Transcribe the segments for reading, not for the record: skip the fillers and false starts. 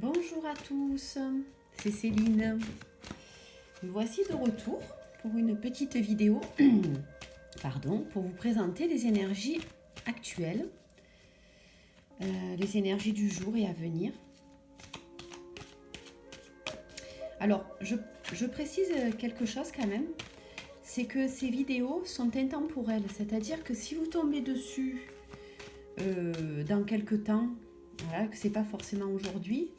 Bonjour à tous, c'est Céline. Me voici de retour pour une petite vidéo pour vous présenter les énergies actuelles, les énergies du jour et à venir. Alors, je précise quelque chose quand même, c'est que ces vidéos sont intemporelles, c'est-à-dire que si vous tombez dessus dans quelques temps, voilà, que c'est pas forcément aujourd'hui,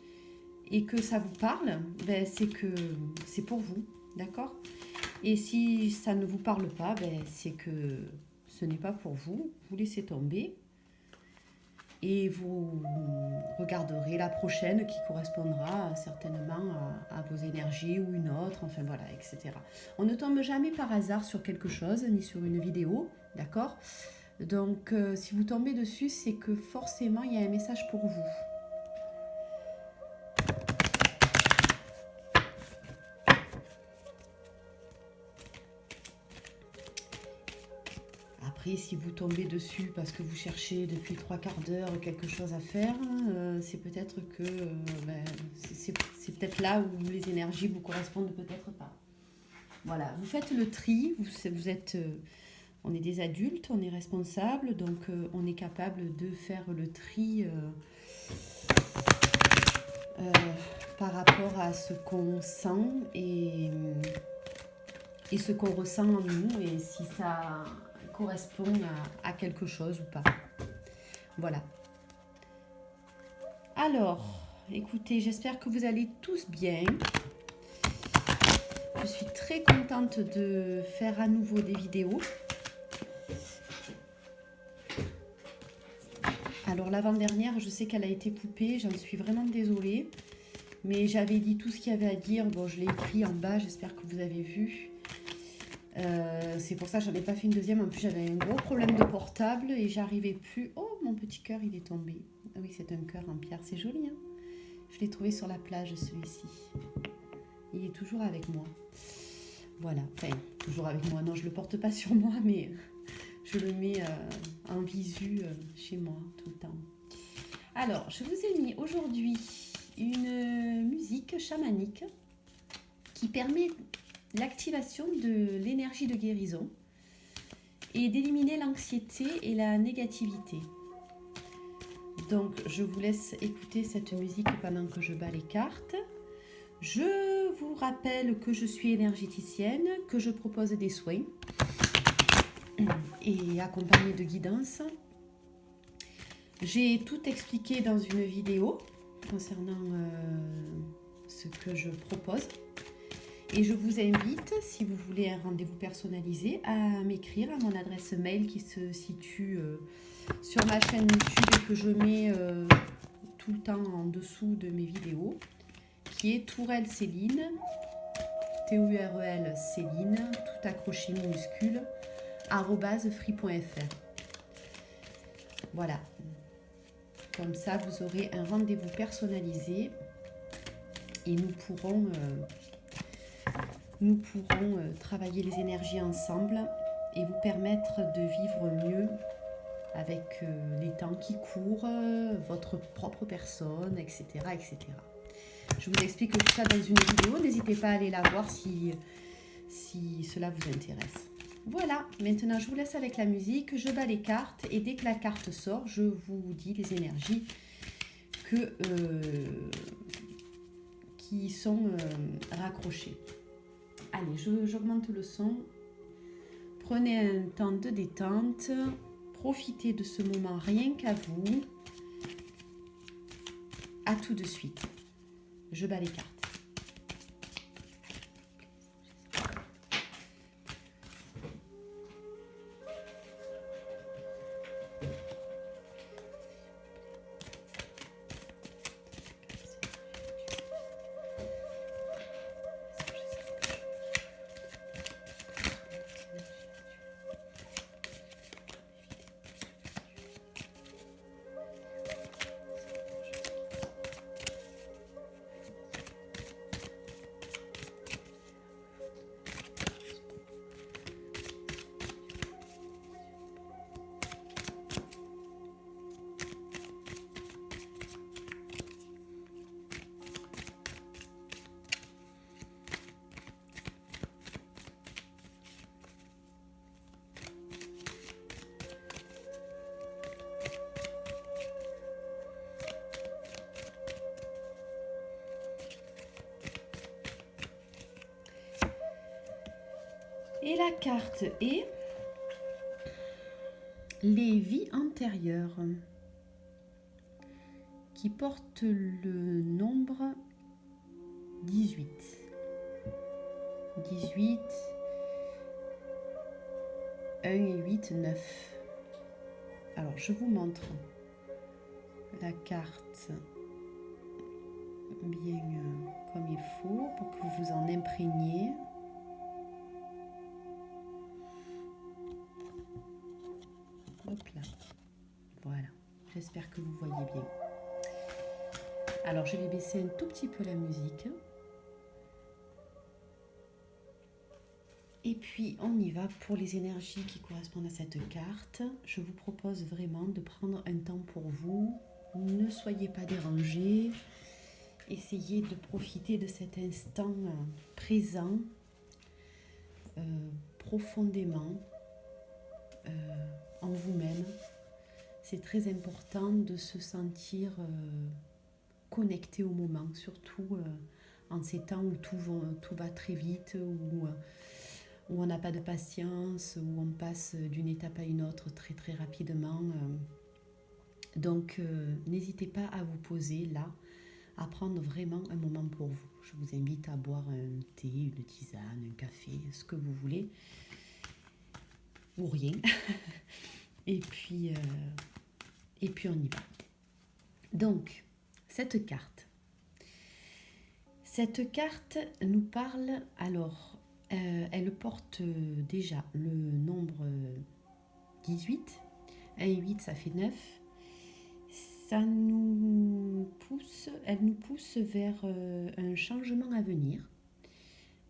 et que ça vous parle, ben c'est que c'est pour vous, d'accord? Et si ça ne vous parle pas, ben c'est que ce n'est pas pour vous, vous laissez tomber et vous regarderez la prochaine qui correspondra certainement à vos énergies ou une autre, enfin voilà, etc. On ne tombe jamais par hasard sur quelque chose, ni sur une vidéo, d'accord? Donc si vous tombez dessus, c'est que forcément il y a un message pour vous. Après, si vous tombez dessus parce que vous cherchez depuis 3/4 d'heure quelque chose à faire, c'est peut-être que c'est peut-être là où les énergies vous correspondent peut-être pas. Voilà, vous faites le tri, vous êtes, on est des adultes, on est responsable, donc on est capable de faire le tri par rapport à ce qu'on sent et ce qu'on ressent en nous et si ça correspond à quelque chose ou pas. Voilà. Alors, écoutez, j'espère que vous allez tous bien. Je suis très contente de faire à nouveau des vidéos. Alors l'avant-dernière, je sais qu'elle a été coupée, j'en suis vraiment désolée. Mais j'avais dit tout ce qu'il y avait à dire, bon je l'ai écrit en bas, j'espère que vous avez vu. C'est pour ça que j'en ai pas fait une deuxième, en plus j'avais un gros problème de portable et j'arrivais plus. Oh, mon petit cœur il est tombé. Ah oui, c'est un cœur en pierre, c'est joli hein. Je l'ai trouvé sur la plage celui-ci. Il est toujours avec moi. Voilà, enfin toujours avec moi, non je le porte pas sur moi mais je le mets en visu chez moi tout le temps. Alors je vous ai mis aujourd'hui une musique chamanique qui permet l'activation de l'énergie de guérison et d'éliminer l'anxiété et la négativité. Donc je vous laisse écouter cette musique pendant que je bats les cartes. Je vous rappelle que je suis énergéticienne, que je propose des soins et accompagnée de guidance. J'ai tout expliqué dans une vidéo concernant ce que je propose. Et je vous invite, si vous voulez un rendez-vous personnalisé, à m'écrire à mon adresse mail qui se situe sur ma chaîne YouTube et que je mets tout le temps en dessous de mes vidéos, qui est Tourelle Céline, T-U-R-E-L Céline, tout accroché minuscule, @free.fr. Voilà. Comme ça, vous aurez un rendez-vous personnalisé et nous pourrons travailler les énergies ensemble et vous permettre de vivre mieux avec les temps qui courent, votre propre personne, etc., etc. Je vous explique tout ça dans une vidéo. N'hésitez pas à aller la voir si cela vous intéresse. Voilà, maintenant je vous laisse avec la musique, je bats les cartes et dès que la carte sort, je vous dis les énergies qui sont raccrochées. Allez, j'augmente le son. Prenez un temps de détente. Profitez de ce moment rien qu'à vous. À tout de suite. Je bats les cartes. Et la carte est les vies antérieures, qui porte le nombre 18. 18, 1 et 8, 9. Alors, je vous montre la carte bien comme il faut pour que vous vous en imprégniez. Hop là. Voilà. J'espère que vous voyez bien. Alors, je vais baisser un tout petit peu la musique. Et puis, on y va pour les énergies qui correspondent à cette carte. Je vous propose vraiment de prendre un temps pour vous. Ne soyez pas dérangés. Essayez de profiter de cet instant présent profondément en vous-même. C'est très important de se sentir connecté au moment, surtout en ces temps où tout va très vite, où on n'a pas de patience, où on passe d'une étape à une autre très très rapidement. Donc n'hésitez pas à vous poser là, à prendre vraiment un moment pour vous. Je vous invite à boire un thé, une tisane, un café, ce que vous voulez, ou rien. et puis on y va. Donc, cette carte nous parle, alors, elle porte déjà le nombre 18, 1 et 8, ça fait 9. Elle nous pousse vers un changement à venir,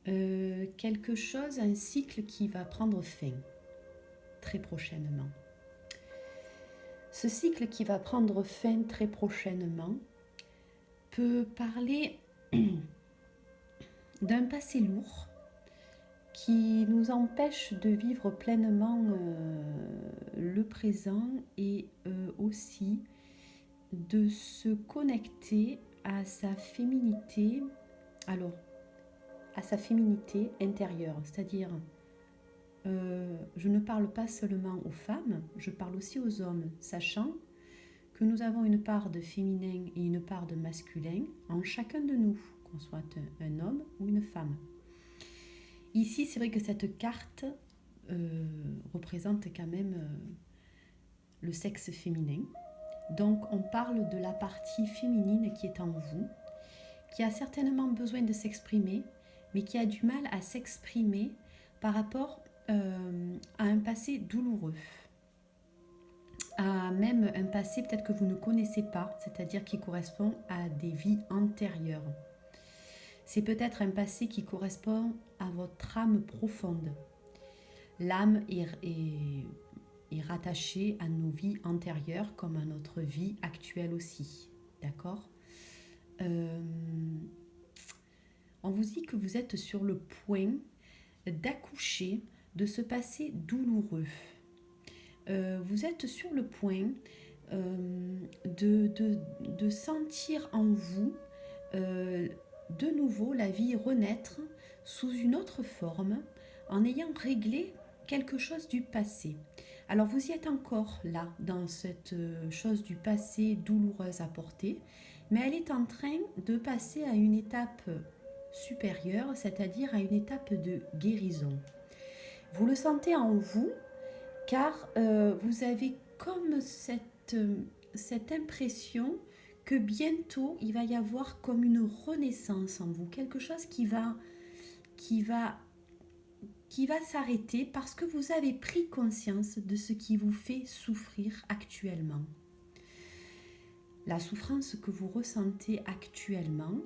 quelque chose, un cycle qui va prendre fin très prochainement. Ce cycle qui va prendre fin très prochainement peut parler d'un passé lourd qui nous empêche de vivre pleinement le présent et aussi de se connecter à sa féminité, alors à sa féminité intérieure, c'est-à-dire je ne parle pas seulement aux femmes, je parle aussi aux hommes, sachant que nous avons une part de féminin et une part de masculin en chacun de nous, qu'on soit un homme ou une femme. Ici, c'est vrai que cette carte représente quand même le sexe féminin. Donc, on parle de la partie féminine qui est en vous, qui a certainement besoin de s'exprimer, mais qui a du mal à s'exprimer par rapport à un passé douloureux, à même un passé peut-être que vous ne connaissez pas, c'est-à-dire qui correspond à des vies antérieures. C'est peut-être un passé qui correspond à votre âme profonde. L'âme est rattachée à nos vies antérieures comme à notre vie actuelle aussi. D'accord ? On vous dit que vous êtes sur le point d'accoucher de ce passé douloureux. Vous êtes sur le point de sentir en vous de nouveau la vie renaître sous une autre forme en ayant réglé quelque chose du passé. Alors vous y êtes encore là dans cette chose du passé douloureuse à porter, mais elle est en train de passer à une étape supérieure, c'est-à-dire à une étape de guérison. Vous le sentez en vous car vous avez comme cette impression que bientôt il va y avoir comme une renaissance en vous, quelque chose qui va s'arrêter parce que vous avez pris conscience de ce qui vous fait souffrir actuellement. La souffrance que vous ressentez actuellement,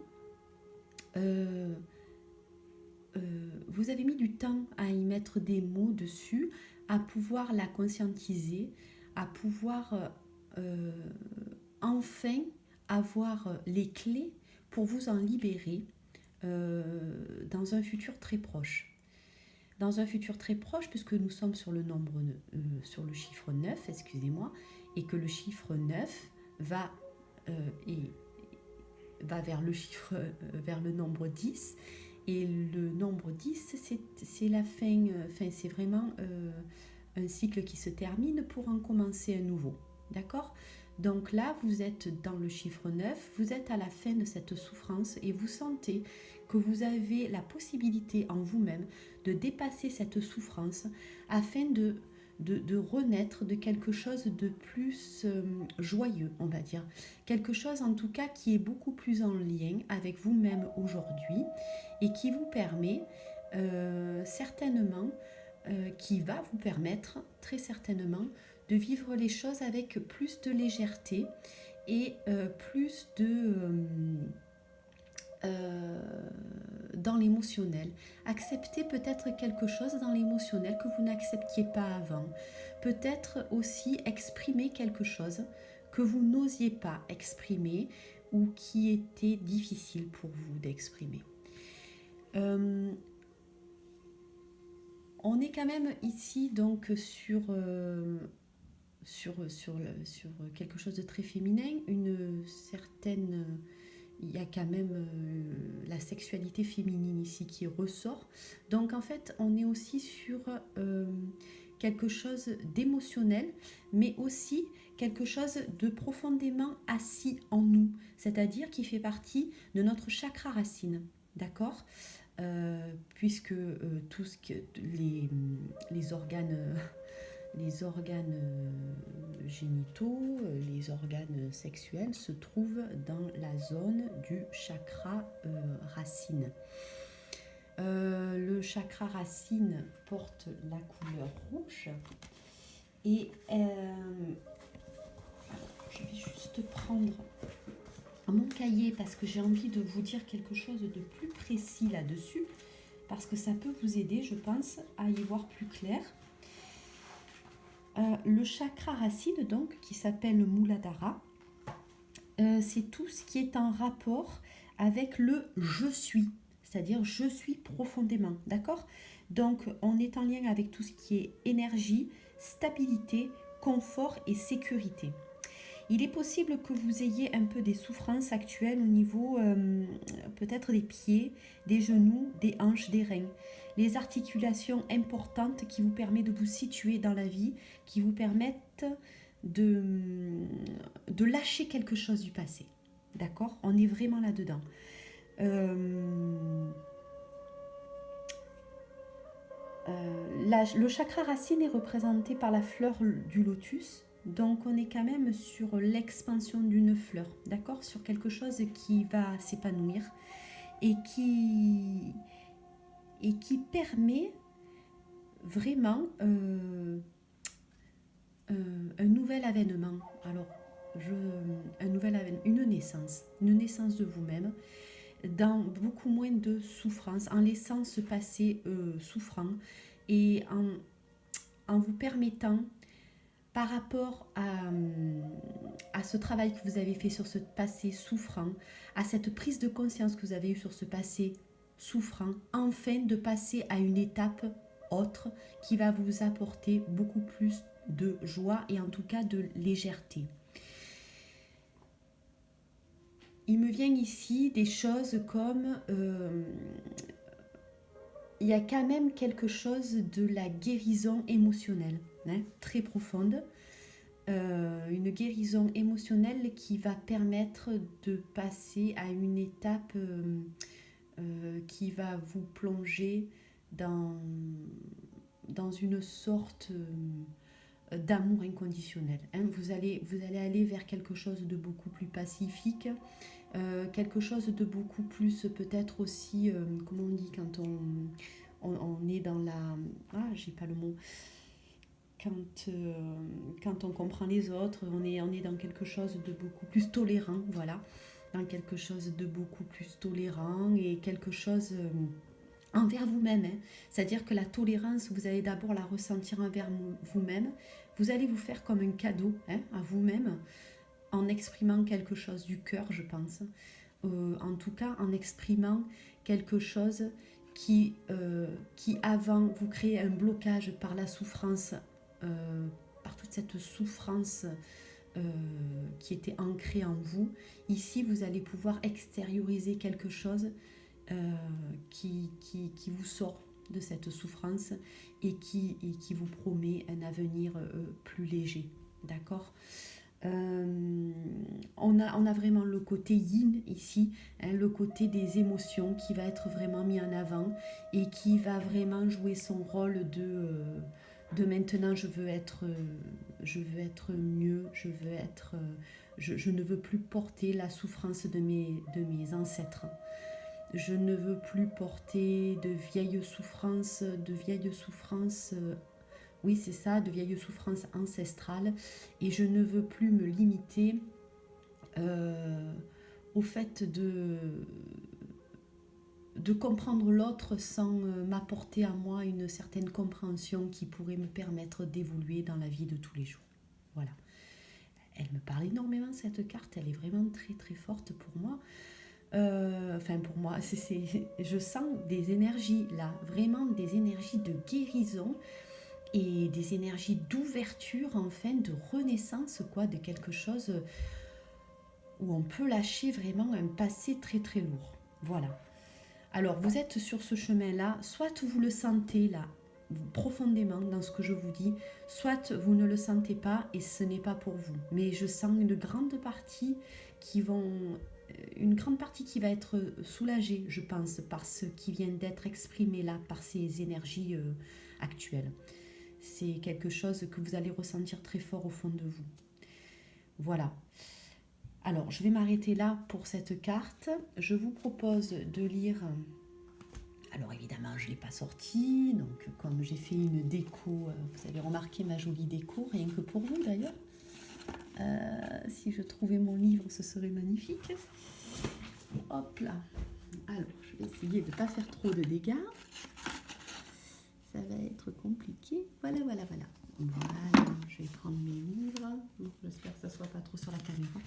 vous avez mis du temps à y mettre des mots dessus, à pouvoir la conscientiser, à pouvoir enfin avoir les clés pour vous en libérer dans un futur très proche. Dans un futur très proche, puisque nous sommes sur le chiffre 9, excusez-moi, et que le chiffre 9 va vers le nombre 10, Et le nombre 10, c'est la fin, c'est vraiment un cycle qui se termine pour en commencer un nouveau. D'accord? Donc là, vous êtes dans le chiffre 9, vous êtes à la fin de cette souffrance et vous sentez que vous avez la possibilité en vous-même de dépasser cette souffrance afin de renaître de quelque chose de plus joyeux, on va dire. Quelque chose en tout cas qui est beaucoup plus en lien avec vous-même aujourd'hui et qui vous permet certainement, qui va vous permettre très certainement de vivre les choses avec plus de légèreté et plus de dans l'émotionnel. Accepter peut-être quelque chose dans l'émotionnel que vous n'acceptiez pas avant. Peut-être aussi exprimer quelque chose que vous n'osiez pas exprimer ou qui était difficile pour vous d'exprimer. On est quand même ici donc sur quelque chose de très féminin, une certaine... Il y a quand même la sexualité féminine ici qui ressort. Donc en fait, on est aussi sur quelque chose d'émotionnel, mais aussi quelque chose de profondément assis en nous, c'est-à-dire qui fait partie de notre chakra racine. D'accord? Puisque tout ce que les organes génitaux, les organes sexuels se trouvent dans la zone du chakra racine. Le chakra racine porte la couleur rouge et je vais juste prendre mon cahier parce que j'ai envie de vous dire quelque chose de plus précis là-dessus parce que ça peut vous aider, je pense, à y voir plus clair. Le chakra racine, donc, qui s'appelle le Muladhara, c'est tout ce qui est en rapport avec le « je suis », c'est-à-dire « je suis profondément », d'accord? Donc, on est en lien avec tout ce qui est énergie, stabilité, confort et sécurité. Il est possible que vous ayez un peu des souffrances actuelles au niveau peut-être des pieds, des genoux, des hanches, des reins. Les articulations importantes qui vous permettent de vous situer dans la vie, qui vous permettent de lâcher quelque chose du passé. D'accord? On est vraiment là-dedans. Le chakra racine est représenté par la fleur du lotus. Donc on est quand même sur l'expansion d'une fleur, d'accord? Sur quelque chose qui va s'épanouir et qui permet vraiment un nouvel avènement. Alors, une naissance de vous-même, dans beaucoup moins de souffrance, en laissant se passer souffrant et en vous permettant, par rapport à ce travail que vous avez fait sur ce passé souffrant, à cette prise de conscience que vous avez eue sur ce passé souffrant, enfin de passer à une étape autre qui va vous apporter beaucoup plus de joie et en tout cas de légèreté. Il me vient ici des choses comme il y a quand même quelque chose de la guérison émotionnelle, hein, très profonde. Une guérison émotionnelle qui va permettre de passer à une étape qui va vous plonger dans une sorte d'amour inconditionnel. Hein. Vous allez aller vers quelque chose de beaucoup plus pacifique, quelque chose de beaucoup plus peut-être aussi, comment on dit quand on est dans la... Ah, j'ai pas le mot. Quand on comprend les autres, on est dans quelque chose de beaucoup plus tolérant, voilà. Dans quelque chose de beaucoup plus tolérant et quelque chose... envers vous-même, hein. C'est-à-dire que la tolérance, vous allez d'abord la ressentir envers vous-même. Vous allez vous faire comme un cadeau, hein, à vous-même, en exprimant quelque chose du cœur, je pense. En tout cas, en exprimant quelque chose qui avant vous crée un blocage par la souffrance, par toute cette souffrance qui était ancrée en vous. Ici, vous allez pouvoir extérioriser quelque chose qui vous sort de cette souffrance et qui vous promet un avenir plus léger. D'accord. On a vraiment le côté yin ici, hein, le côté des émotions qui va être vraiment mis en avant et qui va vraiment jouer son rôle de maintenant je veux être mieux, je ne veux plus porter la souffrance de mes ancêtres. Je ne veux plus porter de vieilles souffrances, oui c'est ça, de vieilles souffrances ancestrales, et je ne veux plus me limiter au fait de comprendre l'autre sans m'apporter à moi une certaine compréhension qui pourrait me permettre d'évoluer dans la vie de tous les jours. Voilà. Elle me parle énormément cette carte, elle est vraiment très très forte pour moi. Enfin pour moi, je sens des énergies là, vraiment des énergies de guérison et des énergies d'ouverture, enfin de renaissance, quoi, de quelque chose où on peut lâcher vraiment un passé très très lourd. Voilà. Alors vous êtes sur ce chemin-là, soit vous le sentez là profondément dans ce que je vous dis, soit vous ne le sentez pas et ce n'est pas pour vous. Mais je sens une grande partie qui va être soulagée, je pense, par ce qui vient d'être exprimé là, par ces énergies actuelles. C'est quelque chose que vous allez ressentir très fort au fond de vous. Voilà. Alors, je vais m'arrêter là pour cette carte. Je vous propose de lire... Alors évidemment, je ne l'ai pas sortie, donc comme j'ai fait une déco, vous avez remarqué ma jolie déco, rien que pour vous d'ailleurs. Si je trouvais mon livre, ce serait magnifique. Hop là. Alors, je vais essayer de ne pas faire trop de dégâts. Ça va être compliqué. Voilà. Voilà, je vais prendre mes livres. J'espère que ça ne soit pas trop sur la caméra.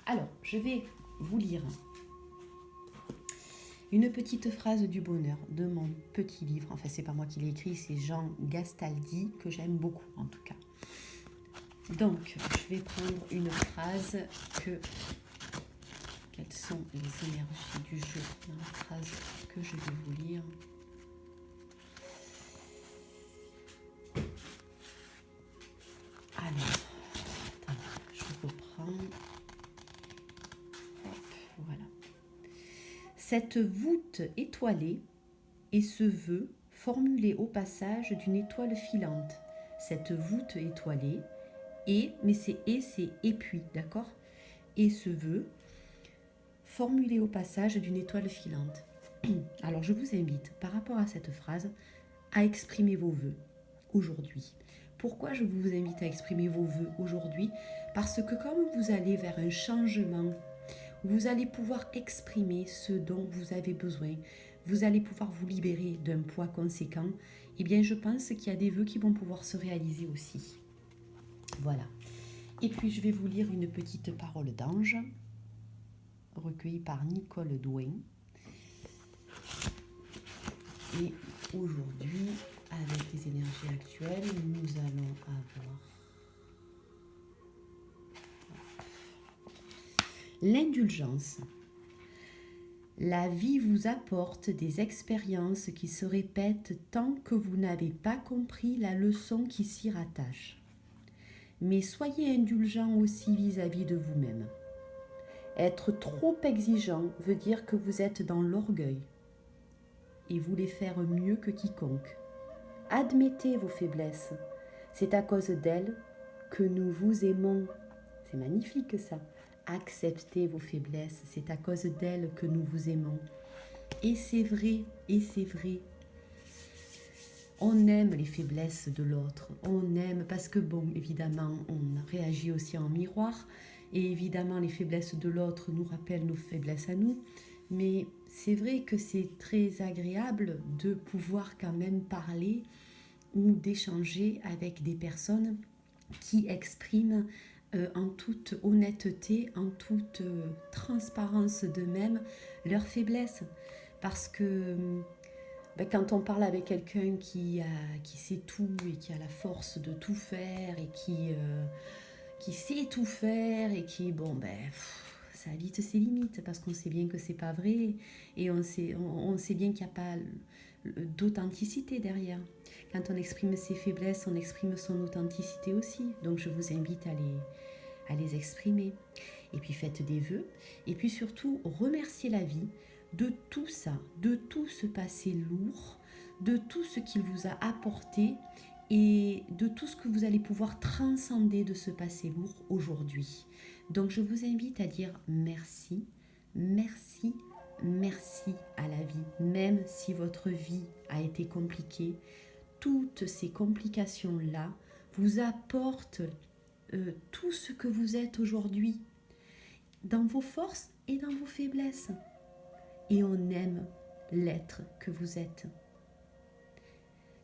Alors, je vais vous lire une petite phrase du bonheur de mon petit livre. Enfin, c'est pas moi qui l'ai écrit, c'est Jean Gastaldi, que j'aime beaucoup en tout cas. Donc, je vais prendre une phrase Quelles sont les énergies du jeu dans la phrase que je vais vous lire. Alors, attendez, je reprends. Hop, voilà. Cette voûte étoilée est ce vœu formulé au passage d'une étoile filante. Cette voûte étoilée mais c'est et puis, d'accord? Et ce vœu formulé au passage d'une étoile filante. Alors je vous invite, par rapport à cette phrase, à exprimer vos vœux aujourd'hui. Pourquoi je vous invite à exprimer vos vœux aujourd'hui? Parce que comme vous allez vers un changement, vous allez pouvoir exprimer ce dont vous avez besoin, vous allez pouvoir vous libérer d'un poids conséquent, et bien je pense qu'il y a des vœux qui vont pouvoir se réaliser aussi. Voilà. Et puis je vais vous lire une petite parole d'ange, recueillie par Nicole Douin. Et aujourd'hui, avec les énergies actuelles, nous allons avoir l'indulgence. La vie vous apporte des expériences qui se répètent tant que vous n'avez pas compris la leçon qui s'y rattache. Mais soyez indulgent aussi vis-à-vis de vous-même. Être trop exigeant veut dire que vous êtes dans l'orgueil et voulez faire mieux que quiconque. Admettez vos faiblesses. C'est à cause d'elles que nous vous aimons. C'est magnifique ça. Acceptez vos faiblesses. C'est à cause d'elles que nous vous aimons. Et c'est vrai, On aime les faiblesses de l'autre. On aime parce que, bon, évidemment, on réagit aussi en miroir. Et évidemment, les faiblesses de l'autre nous rappellent nos faiblesses à nous. Mais c'est vrai que c'est très agréable de pouvoir quand même parler ou d'échanger avec des personnes qui expriment en toute honnêteté, en toute transparence d'eux-mêmes, leurs faiblesses. Parce que quand on parle avec quelqu'un qui sait tout et qui a la force de tout faire et qui sait tout faire et qui, ça a vite ses limites parce qu'on sait bien que c'est pas vrai et on sait bien qu'il n'y a pas d'authenticité derrière. Quand on exprime ses faiblesses, on exprime son authenticité aussi. Donc je vous invite à les exprimer. Et puis faites des vœux. Et puis surtout, remerciez la vie de tout ça, de tout ce passé lourd, de tout ce qu'il vous a apporté et de tout ce que vous allez pouvoir transcender de ce passé lourd aujourd'hui. Donc je vous invite à dire merci, merci, merci à la vie. Même si votre vie a été compliquée, toutes ces complications-là vous apportent tout ce que vous êtes aujourd'hui, dans vos forces et dans vos faiblesses. Et on aime l'être que vous êtes.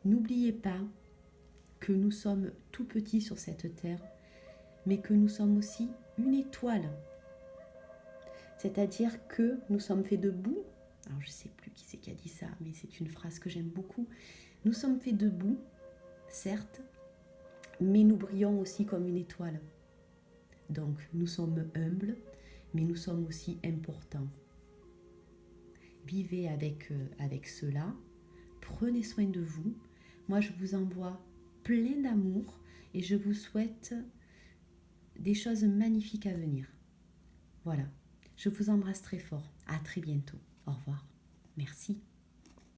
N'oubliez pas que nous sommes tout petits sur cette terre, mais que nous sommes aussi une étoile. C'est-à-dire que nous sommes faits de boue. Alors je ne sais plus qui c'est qui a dit ça, mais c'est une phrase que j'aime beaucoup. Nous sommes faits de boue, certes, mais nous brillons aussi comme une étoile. Donc nous sommes humbles, mais nous sommes aussi importants. Vivez avec cela, prenez soin de vous. Moi, je vous envoie plein d'amour et je vous souhaite des choses magnifiques à venir. Voilà, je vous embrasse très fort. À très bientôt. Au revoir. Merci.